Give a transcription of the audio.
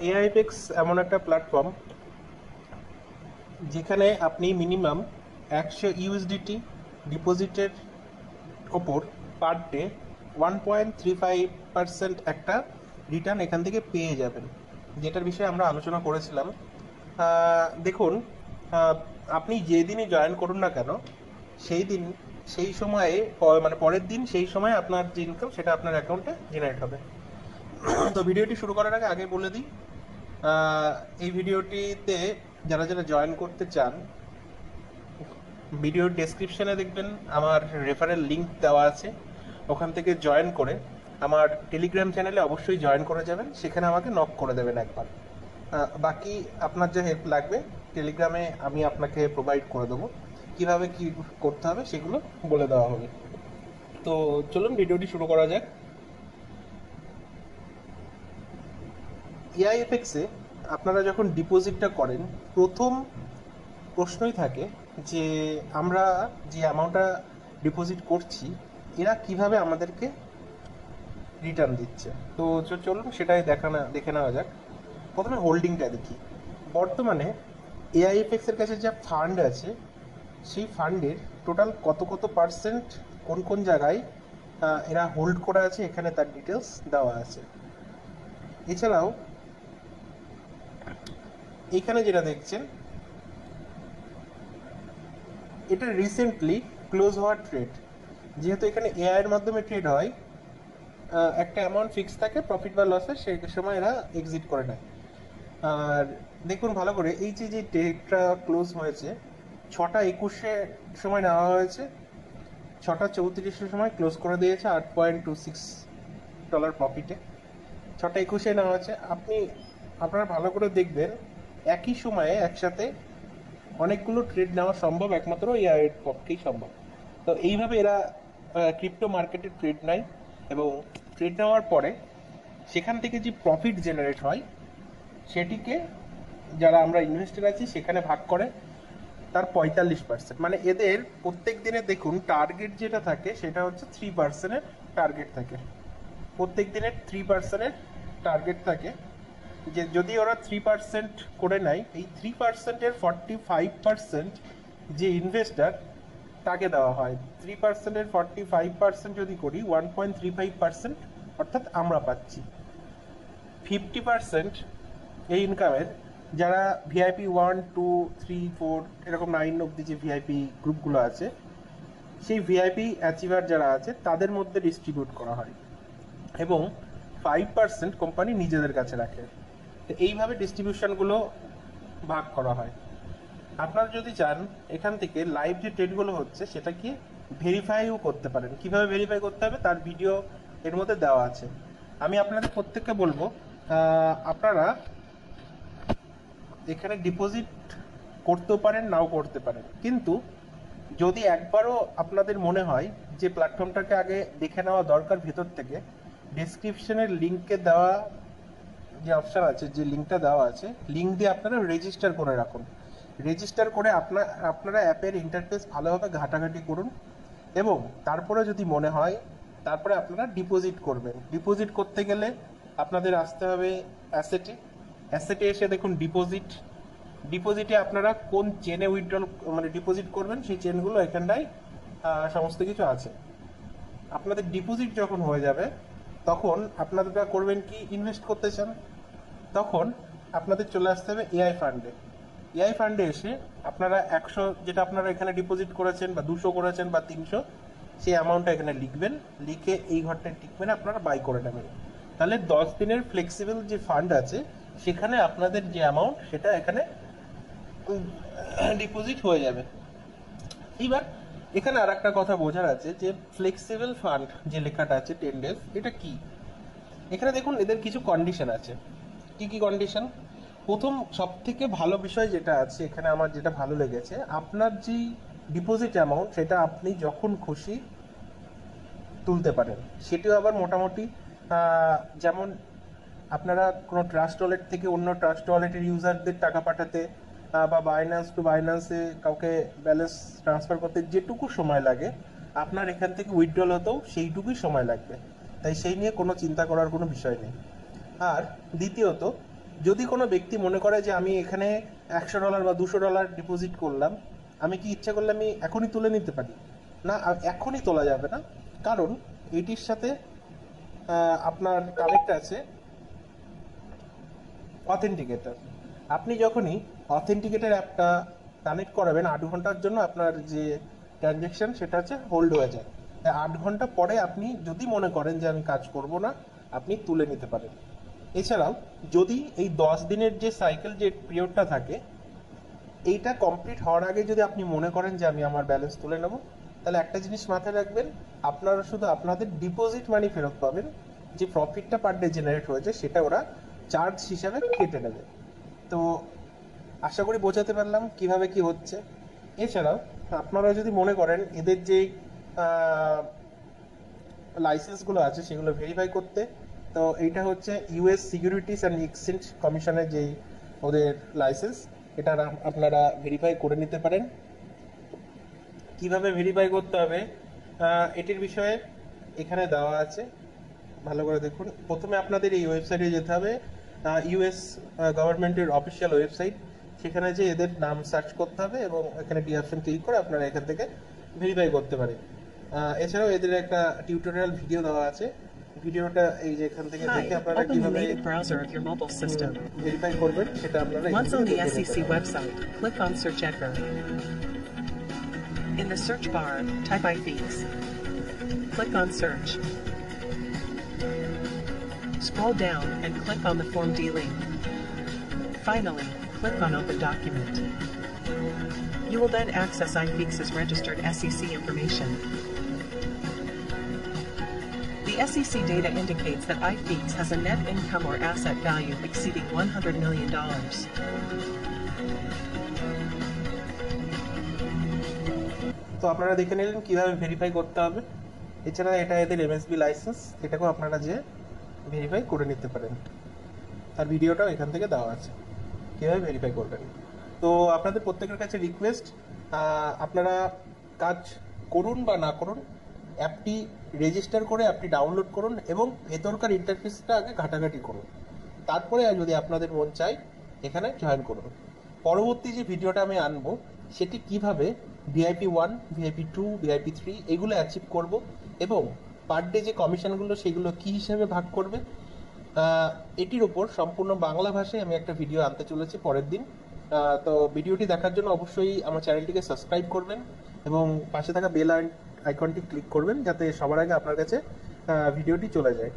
এআইপেক্স এমন একটা প্ল্যাটফর্ম যেখানে আপনি মিনিমাম 100 ইউএসডিটি ডিপোজিটের ওপর পার ডে 1.35% একটা রিটার্ন এখান থেকে পেয়ে যাবেন, যেটার বিষয়ে আমরা আলোচনা করেছিলাম। দেখুন, আহ, আপনি যেদিনই জয়েন করুন না কেন, সেই দিন সেই সময়ে মানে পরের দিন সেই সময় আপনার যে ইনকাম সেটা আপনার অ্যাকাউন্টে জেনারেট হবে। তো ভিডিওটি শুরু করার আগে আগে বলে দিই, আহ, এই ভিডিওটিতে যারা যারা জয়েন করতে চান, ভিডিওর ডেসক্রিপশনে দেখবেন আমার রেফারেল লিংক দেওয়া আছে। ওখান থেকে জয়েন করে আমার টেলিগ্রাম চ্যানেলে অবশ্যই জয়েন করে যাবেন, সেখানে আমাকে নক করে দেবেন একবার। বাকি আপনার যে হেল্প লাগবে টেলিগ্রামে আমি আপনাকে প্রোভাইড করে দেবো, কিভাবে কি করতে হবে সেগুলো বলে দেওয়া হবে। তো চলুন ভিডিওটি শুরু করা যাক। এআইএফএক্সে আপনারা যখন ডিপোজিটটা করেন, প্রথম প্রশ্নই থাকে যে আমরা যে অ্যামাউন্টটা ডিপোজিট করছি এরা কিভাবে আমাদেরকে রিটার্ন দিচ্ছে। তো চলুন সেটাই দেখে নেওয়া যাক। প্রথমে হোল্ডিংটা দেখি। বর্তমানে এআইএফএক্স এর কাছে যা ফান্ড আছে, সেই ফান্ডের টোটাল কত কত পার্সেন্ট কোন কোন জায়গায় এরা হোল্ড করে আছে, এখানে তার ডিটেলস দেওয়া আছে। এছাড়াও এখানে যেটা দেখছেন, এটা রিসেন্টলি ক্লোজ হওয়ার ট্রেড। যেহেতু এখানে এআই এর মাধ্যমে ট্রেড হয়, একটা অ্যামাউন্ট ফিক্স থাকে প্রফিট বা লসের, সেই সময় এরা এক্সিট করে নেয়। আর দেখুন ভালো করে, এই যে ট্রেডটা ক্লোজ হয়েছে 6টা 21 সময় নেওয়া হয়েছে, 6টা 34 সময় ক্লোজ করে দিয়েছে $8.26 প্রফিটে। 6টা 21 নেওয়া হয়েছে। আপনারা ভালো করে দেখবেন, একই সময়ে একসাথে অনেকগুলো ট্রেড নেওয়া সম্ভব একমাত্র এআই এর পক্ষেই সম্ভব। তো এইভাবে এরা ক্রিপ্টো মার্কেটে ট্রেড নেয়, এবং ট্রেড নেওয়ার পরে সেখান থেকে যে প্রফিট জেনারেট হয় সেটিকে যারা আমরা ইনভেস্টর আছি সেখানে ভাগ করে তার 45%। মানে এদের প্রত্যেক দিনে দেখুন টার্গেট যেটা থাকে সেটা হচ্ছে 3%-এর টার্গেট থাকে। প্রত্যেক দিনের 3%-এর টার্গেট থাকে, যে যদি ওরা 3% করে নেয়, এই 3%-এর 45% যে ইনভেস্টার তাকে দেওয়া হয়। 3%-এর 45% যদি করি 1.35%, অর্থাৎ আমরা পাচ্ছি 50% এই ইনকামের। যারা ভিআইপি 1, 2, 3, 4 এরকম 9 অব্দি যে ভিআইপি গ্রুপগুলো আছে, সেই ভিআইপি অ্যাচিভার যারা আছে তাদের মধ্যে ডিস্ট্রিবিউট করা হয়, এবং 5% কোম্পানি নিজেদের কাছে রাখে। তো এইভাবে ডিস্ট্রিবিউশনগুলো ভাগ করা হয়। আপনারা যদি চান এখান থেকে লাইভ যে ট্রেডগুলো হচ্ছে সেটা কি ভেরিফাইও করতে পারেন। কিভাবে ভেরিফাই করতে হবে তার ভিডিও এর মধ্যে দেওয়া আছে। আমি আপনাদের প্রত্যেককে বলবো, আপনারা এখানে ডিপোজিট করতেও পারেন, নাও করতে পারেন, কিন্তু যদি একবারও আপনাদের মনে হয় যে প্ল্যাটফর্মটাকে আগে দেখে নেওয়া দরকার ভেতর থেকে, ডেসক্রিপশনের লিঙ্কে দেওয়া যে অপশান আছে, যে লিঙ্কটা দেওয়া আছে, লিঙ্ক দিয়ে আপনারা রেজিস্টার করে রাখুন। রেজিস্টার করে আপনারা অ্যাপের ইন্টারফেস ভালোভাবে ঘাটাঘাটি করুন, এবং তারপরে যদি মনে হয় তারপরে আপনারা ডিপোজিট করবেন। ডিপোজিট করতে গেলে আপনাদের আসতে হবে অ্যাসেটে। অ্যাসেটে এসে দেখুন ডিপোজিটে আপনারা কোন চেনে উইথড্রল মানে ডিপোজিট করবেন সেই চেনগুলো এখানটায় সমস্ত কিছু আছে। আপনাদের ডিপোজিট যখন হয়ে যাবে তখন আপনারা করবেন কি, ইনভেস্ট করতে চান, তখন আপনাদের চলে আসতে হবে এআই ফান্ডে। এআই ফান্ডে এসে আপনারা 100 যেটা আপনারা এখানে ডিপোজিট করেছেন, বা 200 করেছেন, বা 300, সেই অ্যামাউন্টটা এখানে লিখবেন, লিখে এই ঘরটায় টিকবেন, আপনারা বাই করে নেবেন। তাহলে 10 দিনের ফ্লেক্সিবল যে ফান্ড আছে সেখানে আপনাদের যে অ্যামাউন্ট সেটা এখানে ডিপোজিট হয়ে যাবে। এইবার এখানে আর একটা কথা বোঝার আছে, যে ফ্লেক্সিবল ফান্ড যে লেখাটা আছে 10 ডেজ, এটা কি। এখানে দেখুন এদের কিছু কন্ডিশন আছে। কি কি কন্ডিশন? প্রথম সব থেকে ভালো বিষয় যেটা আছে এখানে, আমার যেটা ভালো লেগেছে, আপনার যে ডিপোজিট অ্যামাউন্ট সেটা আপনি যখন খুশি তুলতে পারেন। সেটিও আবার মোটামুটি যেমন আপনারা কোনো ট্রাস্ট ওয়ালেট থেকে অন্য ট্রাস্ট ওয়ালেটের ইউজারদের টাকা পাঠাতে, বা বাইন্যান্স টু বাইন্যান্সে কাউকে ব্যালেন্স ট্রান্সফার করতে যেটুকু সময় লাগে, আপনার এখান থেকে উইথড্রল হতেও সেইটুকুই সময় লাগবে। তাই সেই নিয়ে কোনো চিন্তা করার কোনো বিষয় নেই। আর দ্বিতীয়ত, যদি কোনো ব্যক্তি মনে করে যে আমি এখানে $100 বা $200 ডিপোজিট করলাম, আমি কি ইচ্ছা করলে আমি এখনই তুলে নিতে পারি? না, এখনই তোলা যাবে না, কারণ এটির সাথে আপনার কানেক্ট আছে অথেন্টিকেটর। আপনি যখনই অথেন্টিকেটর অ্যাপটা কানেক্ট করাবেন 8 ঘন্টার জন্য আপনার যে ট্রানজ্যাকশন সেটা হচ্ছে হোল্ড হয়ে যায়। 8 ঘন্টা পরে আপনি যদি মনে করেন যে আমি কাজ করব না, আপনি তুলে নিতে পারেন। এছাড়াও যদি এই 10 দিনের যে সাইকেল যে পিরিয়ডটা থাকে, এইটা কমপ্লিট হওয়ার আগে যদি আপনি মনে করেন যে আমি আমার ব্যালেন্স তুলে নেব, তাহলে একটা জিনিস মাথায় রাখবেন, আপনারা শুধু আপনাদের ডিপোজিট মানি ফেরত পাবেন। যে প্রফিটটা পার ডে জেনারেট হয়েছে সেটা ওরা চার্জ হিসাবে কেটে নেবে। তো আশা করি বোঝাতে পারলাম কিভাবে কি হচ্ছে। এছাড়াও আপনারা যদি মনে করেন এদের যে লাইসেন্সগুলো আছে সেগুলো ভেরিফাই করতে, তো এইটা হচ্ছে ইউএস সিকিউরিটিজ অ্যান্ড এক্সচেঞ্জ কমিশনের যেই ওদের লাইসেন্স, এটা আপনারা ভেরিফাই করে নিতে পারেন। কিভাবে ভেরিফাই করতে হবে এটির বিষয়ে এখানে দেওয়া আছে, ভালো করে দেখুন। প্রথমে আপনাদের এই ওয়েবসাইটে যেতে হবে, ইউএস গভর্নমেন্টের অফিসিয়াল ওয়েবসাইট। সেখানে যে এদের নাম সার্চ করতে হবে এবং এখানে ডি অপশন ক্লিক করে আপনারা এখান থেকে ভেরিফাই করতে পারেন। এছাড়াও এদের একটা টিউটোরিয়াল ভিডিও দেওয়া আছে, ভিডিওটা এই যে এখান থেকে দেখে আপনারা কিভাবে ভেরিফাই করবেন সেটা আপনারা Once on the SEC website, click on Search Edgar. In the search bar, type iFees. Click on Search. Scroll down and click on the Form D link. Finally, click on Open Document. You will then access iFees' registered SEC information. The SEC data indicates that iFees has a net income or asset value exceeding $100 million. তো আপনারা দেখে নিলেন কিভাবে verify করতে হবে। এছাড়া এটা এদের এমএসবি লাইসেন্স, এটাকেও আপনারা যে ভেরিফাই করে নিতে পারেন। তার ভিডিওটাও এখান থেকে দেওয়া আছে কীভাবে ভেরিফাই করবেন। তো আপনাদের প্রত্যেকের কাছে রিকোয়েস্ট, আপনারা কাজ করুন বা না করুন, অ্যাপটি রেজিস্টার করে অ্যাপটি ডাউনলোড করুন এবং ভেতরকার ইন্টারফেসটা আগে ঘাটাঘাটি করুন। তারপরে যদি আপনাদের মন চায় এখানে জয়েন করুন। পরবর্তী যে ভিডিওটা আমি আনবো সেটি কিভাবে VIP 1, VIP 2, VIP 3 এগুলো অ্যাচিভ করব এবং পার ডে যে কমিশনগুলো সেগুলো কী হিসেবে ভাগ করবে, এটির ওপর সম্পূর্ণ বাংলা ভাষায় আমি একটা ভিডিও আনতে চলেছি পরের দিন। তো ভিডিওটি দেখার জন্য অবশ্যই আমার চ্যানেলটিকে সাবস্ক্রাইব করবেন এবং পাশে থাকা বেল আইকনটি ক্লিক করবেন যাতে সবার আগে আপনার কাছে ভিডিওটি চলে যায়।